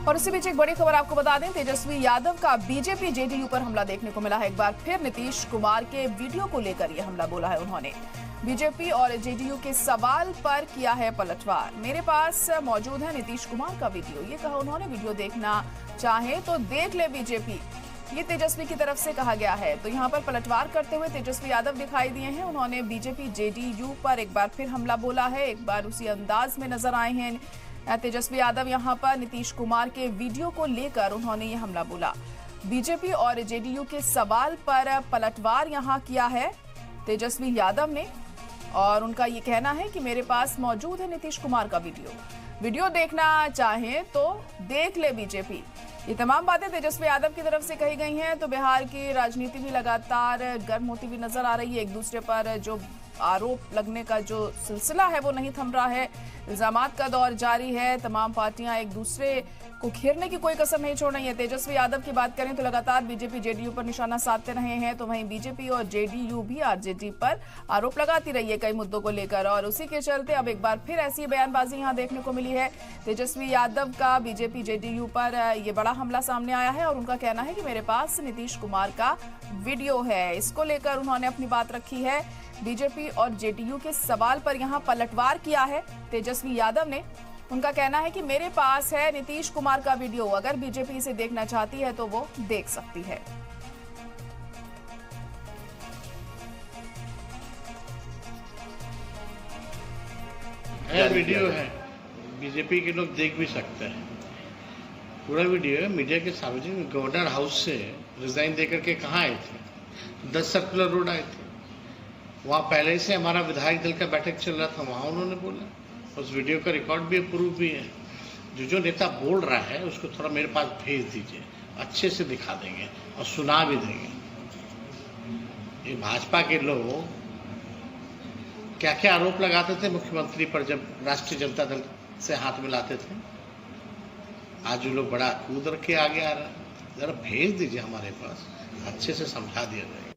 और इसी बीच एक बड़ी खबर आपको बता दें, तेजस्वी यादव का बीजेपी जेडीयू पर हमला देखने को मिला है। एक बार फिर नीतीश कुमार के वीडियो को लेकर यह हमला बोला है उन्होंने। बीजेपी और जेडीयू के सवाल पर किया है पलटवार। मेरे पास मौजूद है नीतीश कुमार का वीडियो, ये कहा उन्होंने। वीडियो देखना चाहे तो देख ले बीजेपी, ये तेजस्वी की तरफ से कहा गया है। तो यहाँ पर पलटवार करते हुए तेजस्वी यादव दिखाई दिए हैं। उन्होंने बीजेपी जेडीयू पर एक बार फिर हमला बोला है। एक बार उसी अंदाज में नजर आए हैं तेजस्वी यादव। यहाँ पर नीतीश कुमार के वीडियो को लेकर उन्होंने ये हमला बोला। बीजेपी और जेडीयू के सवाल पर पलटवार यहाँ किया है तेजस्वी यादव ने, और उनका ये कहना है कि मेरे पास मौजूद है नीतीश कुमार का वीडियो देखना चाहे तो देख ले बीजेपी। ये तमाम बातें तेजस्वी यादव की तरफ से कही गई हैं। तो बिहार की राजनीति भी लगातार गर्म होती हुई नजर आ रही है। एक दूसरे पर जो आरोप लगने का जो सिलसिला है वो नहीं थम रहा है। इल्जामात का दौर जारी है। तमाम पार्टियां एक दूसरे को घेरने की कोई कसर नहीं छोड़ रही है। तेजस्वी यादव की बात करें तो लगातार बीजेपी जेडीयू पर निशाना साधते रहे हैं, तो वहीं बीजेपी और जेडीयू भी आरजेडी पर आरोप लगाती रही है कई मुद्दों को लेकर, और उसी के चलते अब एक बार फिर ऐसी बयानबाजी यहां देखने को मिली है। तेजस्वी यादव का बीजेपी जेडीयू पर ये बड़ा हमला सामने आया है, और उनका कहना है कि मेरे पास नीतीश कुमार का वीडियो है। इसको लेकर उन्होंने अपनी बात रखी है। बीजेपी और जेडीयू के सवाल पर यहां पलटवार किया है तेजस्वी यादव ने। उनका कहना है कि मेरे पास है नीतीश कुमार का वीडियो, अगर बीजेपी इसे देखना चाहती है तो वो देख सकती है। वीडियो है, बीजेपी के लोग देख भी सकते हैं। पूरा वीडियो है, मीडिया के सार्वजनिक। गवर्नर हाउस से रिजाइन देकर के कहाँ आए थे? 10 सर्कुलर रोड आए थे। वहाँ पहले से हमारा विधायक दल का बैठक चल रहा था, वहाँ उन्होंने बोला। उस वीडियो का रिकॉर्ड भी प्रूफ भी है। जो नेता बोल रहा है उसको थोड़ा मेरे पास भेज दीजिए, अच्छे से दिखा देंगे और सुना भी देंगे। ये भाजपा के लोग क्या क्या आरोप लगाते थे मुख्यमंत्री पर जब राष्ट्रीय जनता दल से हाथ मिलाते थे। आज वो लोग बड़ा कूद रखे आगे आ रहा है। जरा भेज दीजिए हमारे पास, अच्छे से समझा दिया जाएगा।